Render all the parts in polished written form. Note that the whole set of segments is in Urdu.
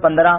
15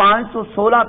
516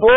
2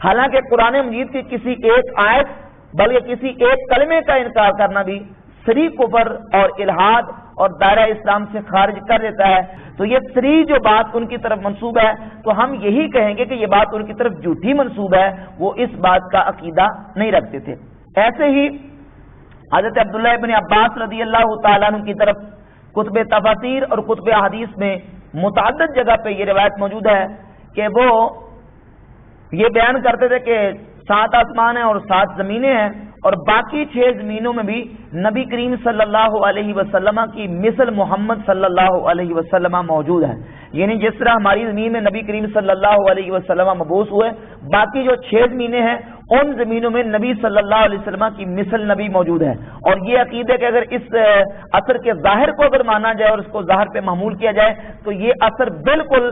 حالانکہ قرآن مجید کی کسی ایک آیت بلکہ کسی ایک کلمے کا انکار کرنا بھی صریح کفر اور الحاد اور دائرہ اسلام سے خارج کر دیتا ہے. تو یہ صریح جو بات ان کی طرف منسوب ہے تو ہم یہی کہیں گے کہ یہ بات ان کی طرف جھوٹی منسوب ہے، وہ اس بات کا عقیدہ نہیں رکھتے تھے. ایسے ہی حضرت عبداللہ ابن عباس رضی اللہ تعالیٰ عنہ کی طرف کتب تفاسیر اور کتب احادیث میں متعدد جگہ پہ یہ روایت موجود ہے کہ وہ یہ بیان کرتے تھے کہ 7 آسمان ہیں اور 7 زمینیں ہیں اور باقی 6 زمینوں میں بھی نبی کریم صلی اللہ علیہ وسلم کی مثل محمد صلی اللہ علیہ وسلم موجود ہے. یعنی جس طرح ہماری زمین میں نبی کریم صلی اللہ علیہ وسلم مبعوث ہوئے، باقی جو 6 زمینیں ہیں ان زمینوں میں نبی صلی اللہ علیہ وسلم کی مثل نبی موجود ہے. اور یہ عقیدہ کہ اگر اس اثر کے ظاہر کو اگر مانا جائے اور اس کو ظاہر پہ محمول کیا جائے تو یہ اثر بالکل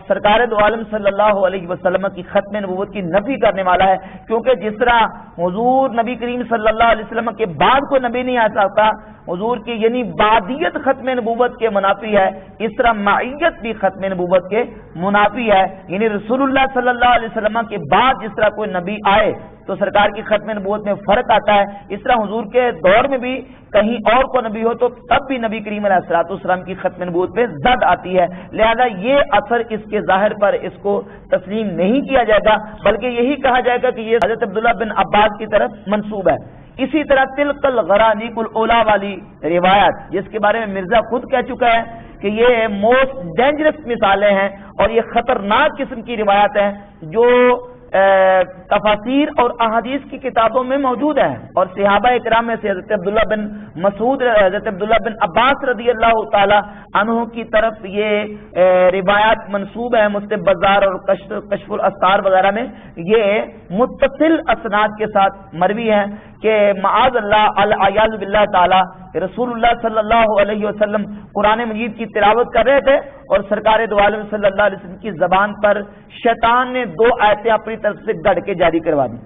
سرکار دو عالم صلی اللہ علیہ وسلم کی ختم نبوت کی نفی کرنے والا ہے. کیونکہ جس طرح حضور نبی کریم صلی اللہ علیہ وسلم کے بعد کوئی نبی نہیں آ سکتا، حضور کی یعنی بعدیت ختم نبوت کے منافی ہے، اس طرح معیت بھی ختم نبوت کے منافی ہے. یعنی رسول اللہ صلی اللہ علیہ وسلم کے بعد جس طرح کوئی نبی آئے تو سرکار کی ختم نبوت میں فرق آتا ہے، اس طرح حضور کے دور میں بھی کہیں اور کو نبی ہو تو تب بھی نبی کریم علیہ الصلوۃ والسلام کی ختم نبوت پہ زد آتی ہے. لہذا یہ اثر اس کے ظاہر پر اس کو تسلیم نہیں کیا جائے گا، بلکہ یہی کہا جائے گا کہ یہ حضرت عبداللہ بن عباس کی طرف منسوب ہے. اسی طرح تلک الغرانیق الاولیٰ والی روایت جس کے بارے میں مرزا خود کہہ چکا ہے کہ یہ موسٹ ڈینجرس مثالیں ہیں اور یہ خطرناک قسم کی روایت ہیں جو تفاسیر اور احادیث کی کتابوں میں موجود ہیں. اور صحابہ اکرام میں سے حضرت عبداللہ بن مسعود، حضرت عبداللہ بن عباس رضی اللہ تعالی عنہ کی طرف یہ روایات منسوب ہیں. مصنف بزار اور کشف الاسرار وغیرہ میں یہ متصل اسناد کے ساتھ مروی ہیں کہ معاذ اللہ العیاذ باللہ تعالی رسول اللہ صلی اللہ علیہ وسلم قرآن مجید کی تلاوت کر رہے تھے اور سرکار دو عالم صلی اللہ علیہ وسلم کی زبان پر شیطان نے 2 آیتیں اپنی طرف سے گڑھ کے جاری کروا دی.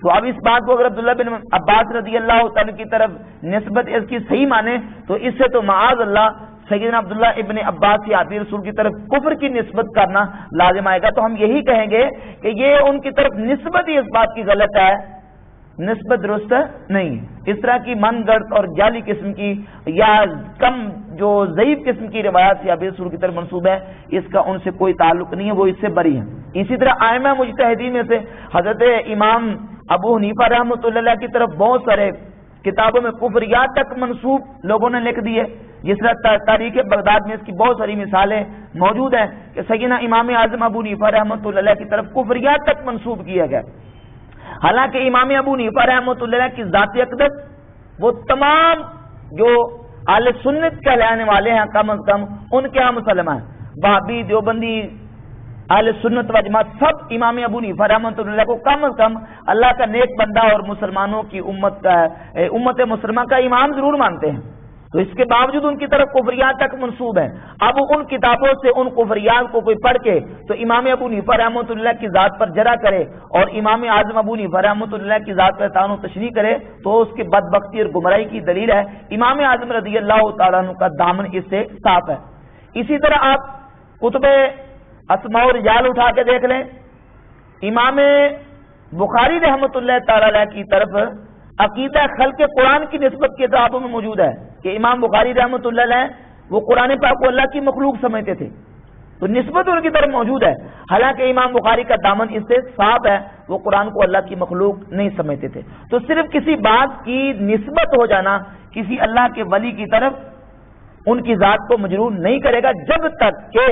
تو اب اس بات کو اگر عبداللہ بن عباس رضی اللہ تعالیٰ کی طرف نسبت اس کی صحیح مانے تو اس سے تو معاذ اللہ سیدنا عبداللہ ابن عباس یا عبی رسول کی طرف کفر کی نسبت کرنا لازم آئے گا. تو ہم یہی کہیں گے کہ یہ ان کی طرف نسبت ہی اس بات کی غلط ہے، نسبت درست نہیں. اس طرح کی من گڑھ اور جعلی قسم کی یا کم جو ضعیف قسم کی روایات سے ابی رسول کی طرف منسوب ہے اس کا ان سے کوئی تعلق نہیں ہے، وہ اس سے بری ہیں. اسی طرح ائمہ مجتہدین میں سے حضرت امام ابو حنیفہ رحمۃ اللہ علیہ کی طرف بہت سارے کتابوں میں کفریات تک منسوب لوگوں نے لکھ دیے. جس طرح تاریخ بغداد میں اس کی بہت ساری مثالیں موجود ہیں کہ سیدنا امام اعظم ابو حنیفہ رحمۃ اللہ علیہ کی طرف کفریات تک منسوب کیا گیا. حالانکہ امام ابو حنیفہ رحمۃ اللہ علیہ کی ذات اقدس وہ تمام جو اہل سنت کہلانے والے ہیں کم از کم ان کے ہاں مسلمان ہیں. وہابی، دیوبندی، اہل سنت و جماعت سب امام ابو حنیفہ رحمۃ اللہ کو کم از کم اللہ کا نیک بندہ اور مسلمانوں کی امت مسلمہ کا امام ضرور مانتے ہیں. تو اس کے باوجود ان کی طرف کفریات تک منسوب ہے. اب ان کتابوں سے ان کفریات کو کوئی پڑھ کے تو امام ابو حنیفہ رحمۃ اللہ کی ذات پر جرح کرے اور امام اعظم ابو حنیفہ رحمۃ اللہ کی ذات پر طعن و تشریح کرے تو اس کے بدبختی اور گمراہی کی دلیل ہے. امام اعظم رضی اللہ تعالیٰ عنہ کا دامن اس سے صاف ہے. اسی طرح آپ کتب اسماء و رجال اٹھا کے دیکھ لیں. امام بخاری رحمۃ اللہ تعالی علیہ کی طرف عقیدہ خلق قرآن کی نسبت کی کتابوں میں موجود ہے کہ امام بخاری رحمۃ اللہ علیہ وہ قرآن پاک کو اللہ کی مخلوق سمجھتے تھے. تو نسبت ان کی طرف موجود ہے، حالانکہ امام بخاری کا دامن اس سے صاف ہے، وہ قرآن کو اللہ کی مخلوق نہیں سمجھتے تھے. تو صرف کسی بات کی نسبت ہو جانا کسی اللہ کے ولی کی طرف ان کی ذات کو مجرور نہیں کرے گا جب تک کہ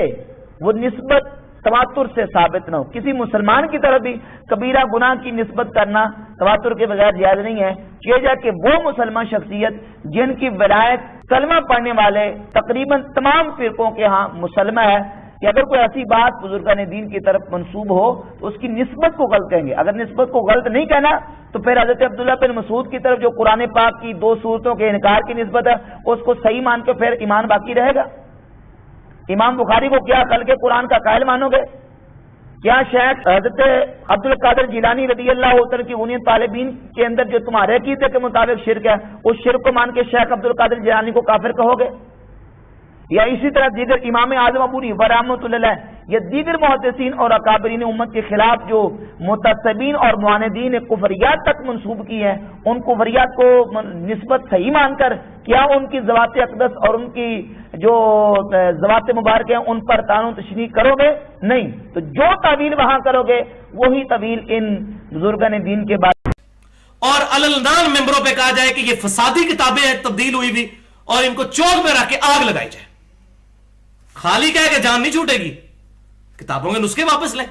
وہ نسبت تواتر سے ثابت نہ ہو. کسی مسلمان کی طرف بھی کبیرہ گناہ کی نسبت کرنا تواتر کے بغیر جائز نہیں ہے. یہ جا کہ وہ مسلمان شخصیت جن کی ولایت کلمہ پڑھنے والے تقریباً تمام فرقوں کے ہاں مسلمہ ہے کہ اگر کوئی ایسی بات بزرگان دین کی طرف منسوب ہو تو اس کی نسبت کو غلط کہیں گے. اگر نسبت کو غلط نہیں کہنا تو پھر حضرت عبداللہ بن مسعود کی طرف جو قرآن پاک کی 2 صورتوں کے انکار کی نسبت ہے اس کو صحیح مان کے پھر ایمان باقی رہے گا. امام بخاری کو کیا کل کے قرآن کا قائل مانو گے؟ کیا شیخ حضرت عبد القادر جیلانی رضی اللہ عنہ کی انہیں طالبین کے اندر جو تمہارے عقیدے کے مطابق شرک ہے اس شرک کو مان کے شیخ عبد القادر جیلانی کو کافر کہو گے؟ یا اسی طرح دیگر امام اعظم ابو حنیفہ رحمۃ اللہ علیہ یا دیگر محدثین اور اکابرین امت کے خلاف جو متعصبین اور معاندین نے کفریات تک منسوب کی ہیں، ان کفریات کو نسبت صحیح مان کر کیا ان کی ذوات اقدس اور ان کی جو ذوات مبارک ہیں ان پر تعین و تشریح کرو گے؟ نہیں، تو جو تعویل وہاں کرو گے وہی تعویل ان بزرگان دین کے بعد اور علنان ممبروں پہ کہا جائے کہ یہ فسادی کتابیں ہیں تبدیل ہوئی بھی، اور ان کو چوک میں رکھ کے آگ لگائی جائے. خالی کہہ کہ جان نہیں چھوٹے گی، کتابوں کے نسخے واپس لیں.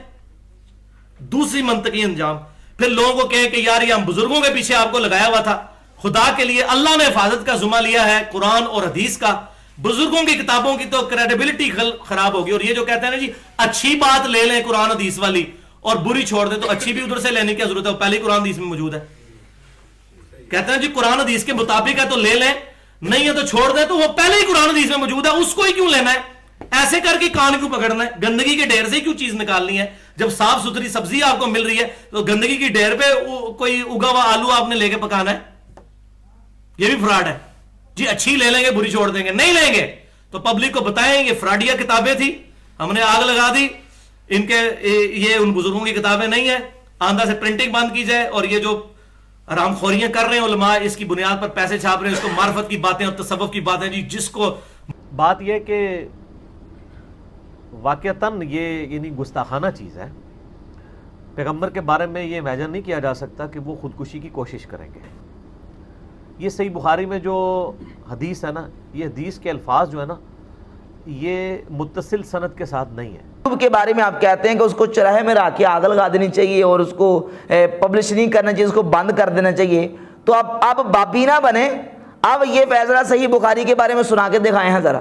دوسری منطقی انجام، پھر لوگوں کو کہیں کہ یار یہ ہم بزرگوں کے پیچھے آپ کو لگایا ہوا تھا، خدا کے لیے اللہ نے حفاظت کا ذمہ لیا ہے قرآن اور حدیث کا، بزرگوں کی کتابوں کی تو کریڈیبلٹی خراب ہوگی. اور یہ جو کہتے ہیں نا جی اچھی بات لے لیں قرآن حدیث والی اور بری چھوڑ دیں، تو اچھی بھی ادھر سے لینے کی ضرورت ہے، وہ پہلی قرآن حدیث میں موجود ہے. کہتے ہیں جی قرآن حدیث کے مطابق ہے تو لے لیں، نہیں ہے تو چھوڑ دیں، تو وہ پہلے ہی قرآن حدیث میں موجود ہے، اس کو ہی کیوں لینا ہے؟ ایسے کر کے کان کیوں پکڑنا ہے؟ گندگی کے ڈھیر سے کیوں چیز نکالنی ہے؟ جب صاف ستھری سبزی آپ کو مل رہی ہے تو گندگی کی ڈھیر پہ کوئی اگا ہوا آلو آپ نے لے کے پکانا ہے؟ یہ بھی فراڈ ہے. جی اچھی لے لیں گے بری چھوڑ دیں گے، نہیں لیں گے تو پبلک کو بتائیں یہ فراڈیا کتابیں تھی، ہم نے آگ لگا دی، ان کے یہ ان بزرگوں کی کتابیں نہیں ہیں، آندھا سے پرنٹنگ بند کی جائے، اور یہ جو حرام خوریاں کر رہے ہیں علماء اس کی بنیاد پر پیسے چھاپ رہے ہیں، اس کو معرفت کی باتیں اور تصوف کی باتیں. جی جس کو بات یہ کہ واقعتاً یہ یعنی گستاخانہ چیز ہے. پیغمبر کے بارے میں یہ امیجن نہیں کیا جا سکتا کہ وہ خودکشی کی کوشش کریں گے. یہ صحیح بخاری میں جو حدیث ہے نا، یہ حدیث کے الفاظ جو ہے نا یہ متصل سند کے ساتھ نہیں ہے. کے بارے میں آپ کہتے ہیں کہ اس کو چراہے میں رکھ کے آگ لگا دینی چاہیے اور اس کو پبلش نہیں کرنا چاہیے، اس کو بند کر دینا چاہیے. تو آپ بابی نہ بنیں، اب یہ فیصلہ صحیح بخاری کے بارے میں سنا کے دکھائے ہیں ذرا.